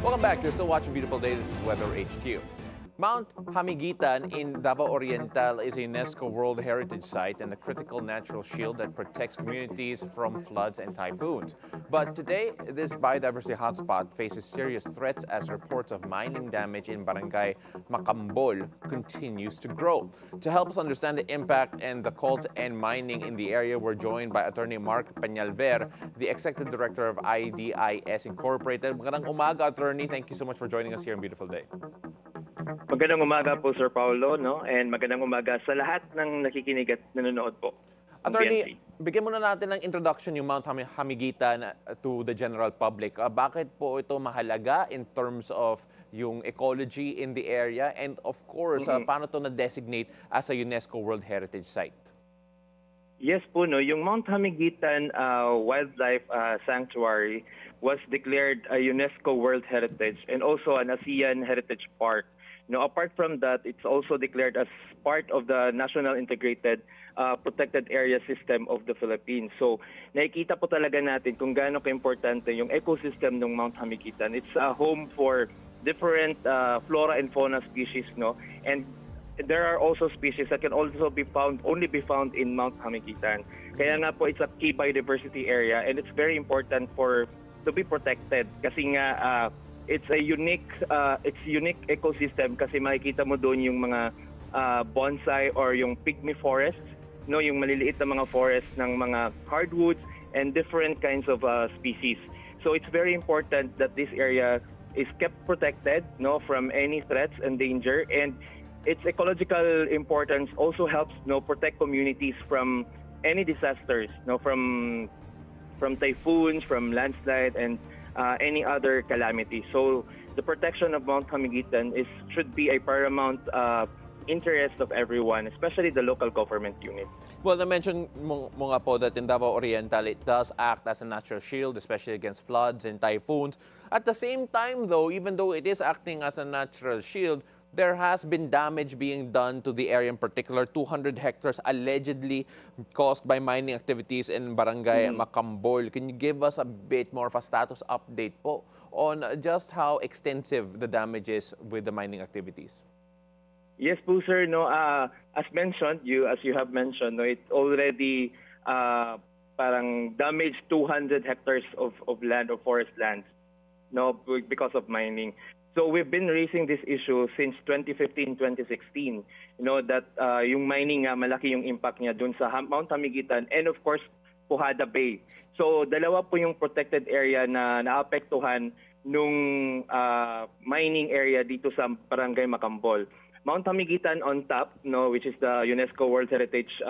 Welcome back. You're still watching Beautiful Day. This is Weather HQ. Mount Hamiguitan in Davao Oriental is a UNESCO World Heritage Site and a critical natural shield that protects communities from floods and typhoons. But today, this biodiversity hotspot faces serious threats as reports of mining damage in Barangay Macambol continues to grow. To help us understand the impact and the call to end mining in the area, we're joined by Attorney Mark Peñalver, the Executive Director of IDIS Incorporated. Magandang umaga, Attorney. Thank you so much for joining us here on Beautiful Day. Magandang umaga po, Sir Paulo, no? And magandang umaga sa lahat ng nakikinig at nanonood po. Attorney, bigyan muna natin ng introduction yung Mount Hamiguitan to the general public. Bakit po ito mahalaga in terms of yung ecology in the area and of course, paano ito na-designate as a UNESCO World Heritage Site? Yes po, no? Yung Mount Hamiguitan Wildlife Sanctuary was declared a UNESCO World Heritage and also an ASEAN Heritage Park. No, apart from that, it's also declared as part of the National Integrated Protected Area System of the Philippines. So, nakikita po talaga natin kung gaano ka-importante yung ecosystem ng Mount Hamiguitan. It's a home for different flora and fauna species, no? And there are also species that can also be found, only be found in Mount Hamiguitan. Kaya nga po, it's a key biodiversity area and it's very important to be protected kasi nga it's unique ecosystem kasi makikita mo doon yung mga bonsai or yung pygmy forests, no, yung maliliit na mga forests ng mga hardwoods and different kinds of species. So it's very important that this area is kept protected, no, from any threats and danger, and its ecological importance also helps, no, protect communities from any disasters, no, from typhoons, from landslide and any other calamity. So the protection of Mount Hamiguitan should be a paramount interest of everyone, especially the local government unit. Well, na-mention mo nga po that in Davao Oriental, it does act as a natural shield, especially against floods and typhoons. At the same time, though, even though it is acting as a natural shield, there has been damage being done to the area, in particular 200 hectares allegedly caused by mining activities in Barangay Macambol. Can you give us a bit more of a status update po on just how extensive the damage is with the mining activities? Yes po, sir. No, as you have mentioned, no, it already parang damaged 200 hectares of land, of forest lands, no, because of mining. So we've been raising this issue since 2015-2016. You know that yung mining malaki yung impact niya dun sa Mount Hamiguitan and of course Pujada Bay. So dalawa po yung protected area na naapektuhan nung mining area dito sa Barangay Macambol. Mount Hamiguitan on top, no, which is the UNESCO World Heritage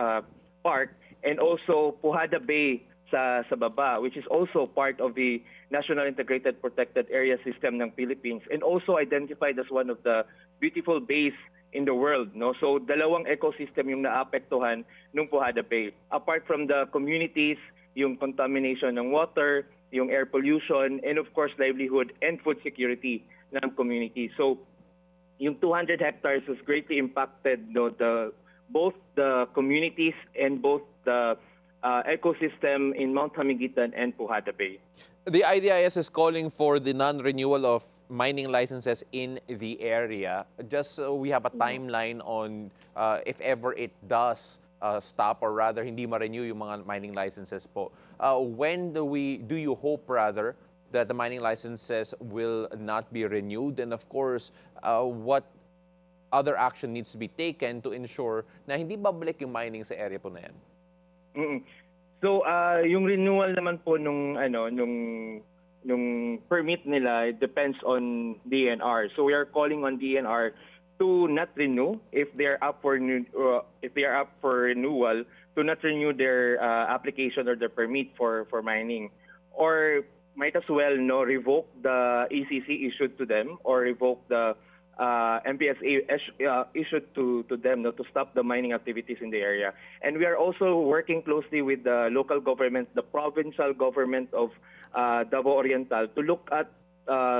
Park, and also Pujada Bay sa baba, which is also part of the National Integrated Protected Area System ng Philippines and also identified as one of the beautiful bays in the world, no? So dalawang ecosystem yung naapektuhan nung Pujada Bay. Apart from the communities, yung contamination ng water, yung air pollution, and of course livelihood and food security ng community. So yung 200 hectares was greatly impacted, no, both the communities and both the ecosystem in Mount Hamiguitan and Pujada Bay. The IDIS is calling for the non-renewal of mining licenses in the area. Just so we have a timeline on if ever it does stop or rather hindi ma-renew yung mga mining licenses po. When do you hope rather that the mining licenses will not be renewed? And of course, what other action needs to be taken to ensure na hindi babalik yung mining sa area po na yan? So yung renewal naman po nung permit nila, it depends on DNR. So we are calling on DNR to not renew if they are up for renewal, to not renew their application or their permit for mining, or might as well revoke the ECC issued to them or revoke the MPSA issued to them to stop the mining activities in the area. And we are also working closely with the local government, the provincial government of Davao Oriental, to look at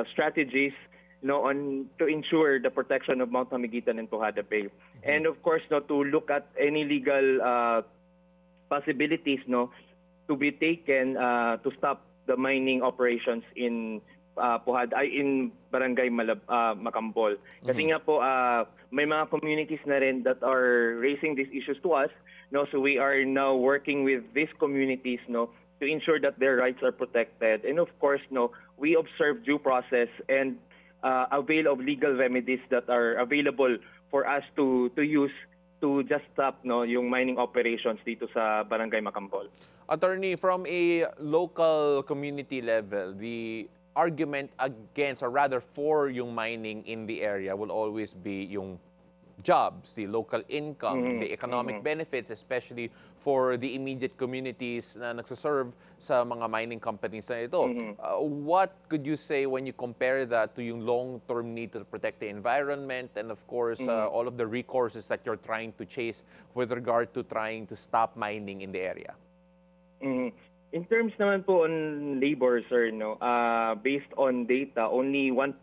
strategies to ensure the protection of Mount Hamiguitan and Pujada Bay. And of course, to look at any legal possibilities to be taken to stop the mining operations in Puhad ay in Barangay Macambol. Kasi nga po may mga communities na rin that are raising these issues to us, no, so we are now working with these communities, no, to ensure that their rights are protected, and of course, no, we observe due process and avail of legal remedies that are available for us to use to just stop, no, yung mining operations dito sa Barangay Macambol. Attorney, from a local community level, the argument against or rather for yung mining in the area will always be yung jobs, the local income, the economic benefits, especially for the immediate communities na nagsaserve sa mga mining companies na ito. What could you say when you compare that to yung long-term need to protect the environment and of course all of the recourses that you're trying to chase with regard to trying to stop mining in the area? In terms naman po on labor, sir, no, based on data, only 1%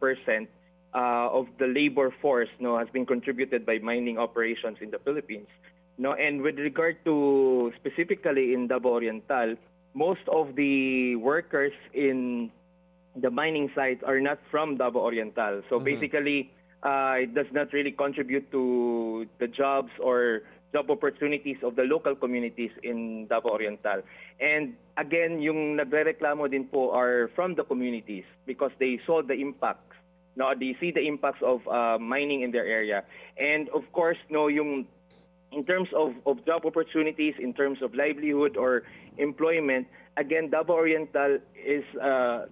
of the labor force, no, has been contributed by mining operations in the Philippines. No, and with regard to specifically in Davao Oriental, most of the workers in the mining sites are not from Davao Oriental. So basically, it does not really contribute to the jobs or job opportunities of the local communities in Davao Oriental. And again, yung nagrereklamo din po are from the communities because they saw the impacts. No, they see the impacts of mining in their area. And of course, no, yung in terms of job opportunities, in terms of livelihood or employment, again, Davao Oriental is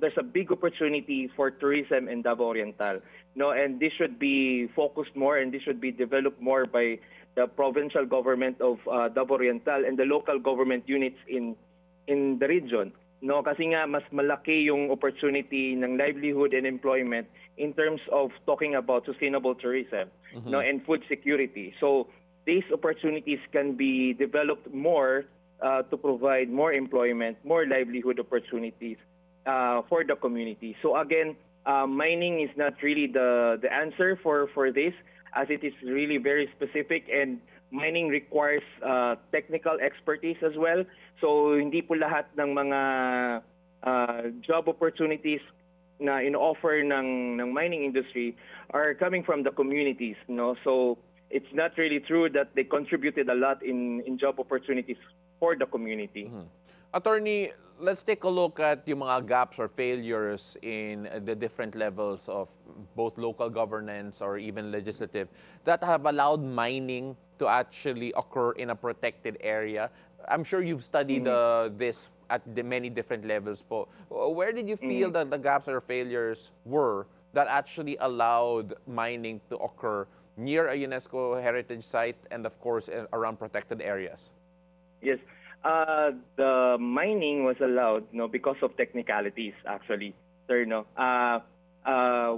there's a big opportunity for tourism in Davao Oriental. No, and this should be focused more and this should be developed more by the provincial government of Davao Oriental and the local government units in the region. No, kasi nga mas malaki yung opportunity ng livelihood and employment in terms of talking about sustainable tourism, no, and food security. So these opportunities can be developed more to provide more employment, more livelihood opportunities for the community. So again, mining is not really the answer for this, as it is really very specific and mining requires technical expertise as well. So hindi po lahat ng mga job opportunities na in-offer ng mining industry are coming from the communities, no? So it's not really true that they contributed a lot in job opportunities for the community. Attorney, let's take a look at yung mga gaps or failures in the different levels of both local governance or even legislative that have allowed mining to actually occur in a protected area. I'm sure you've studied this at the many different levels po. Where did you feel that the gaps or failures were that actually allowed mining to occur near a UNESCO heritage site and of course around protected areas? Yes. The mining was allowed, no, because of technicalities, actually, sir, no.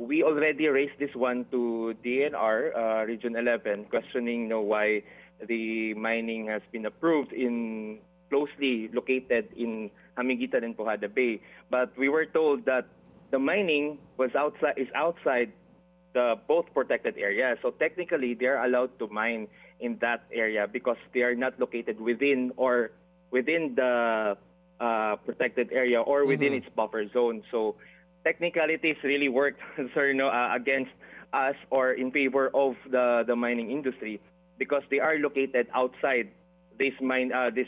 We already raised this one to DNR, Region 11, questioning, no, why the mining has been approved in closely located in Hamiguitan and Pujada Bay. But we were told that the mining is outside the both protected areas. So technically, they are allowed to mine in that area because they are not located within the protected area or within its buffer zone. So technicalities really worked, sir, no, against us or in favor of the mining industry because they are located outside these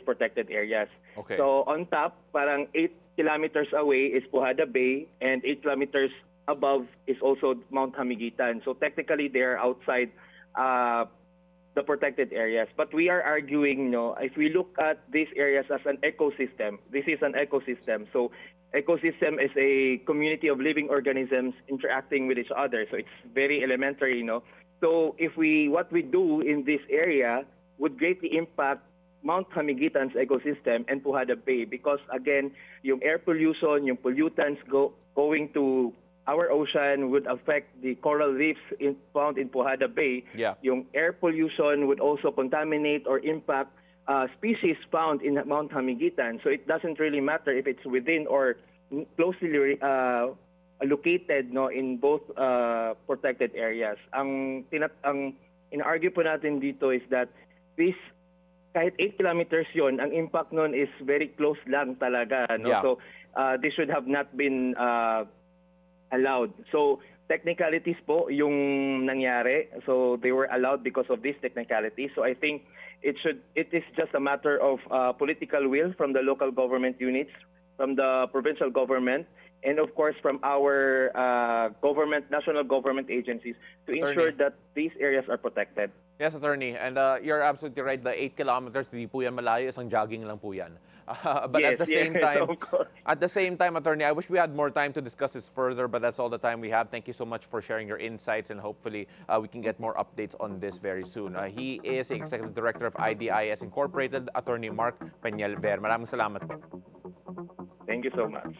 protected areas. Okay. So on top, parang 8 kilometers away is Pujada Bay and 8 kilometers above is also Mount Hamiguitan. So technically, they are outside the protected areas. But we are arguing, no, if we look at these areas as an ecosystem, this is an ecosystem. So ecosystem is a community of living organisms interacting with each other. So it's very elementary, no. So what we do in this area would greatly impact Mount Hamiguitan's ecosystem and Pujada Bay because again, yung air pollution, yung pollutants going to our ocean would affect the coral reefs found in Pujada Bay. Yeah. Yung air pollution would also contaminate or impact species found in Mount Hamiguitan. So it doesn't really matter if it's within or closely located, no, in both protected areas. Ang in-argue po natin dito is that this kahit 8 kilometers yon, ang impact nun is very close lang talaga, no? Yeah. So this should have not been allowed. So technicalities po yung nangyari. So they were allowed because of these technicalities. So I think it is just a matter of political will from the local government units, from the provincial government, and of course from our national government agencies to ensure Attorney. that these areas are protected. Yes, attorney. And you're absolutely right. The 8 kilometers, di po yan malayo. Isang jogging lang po yan. But Yes, yes, of course. at the same time, attorney, I wish we had more time to discuss this further, but that's all the time we have. Thank you so much for sharing your insights, and hopefully we can get more updates on this very soon. He is the Executive Director of IDIS Incorporated, Attorney Mark Peñalver. Maraming salamat po. Thank you so much.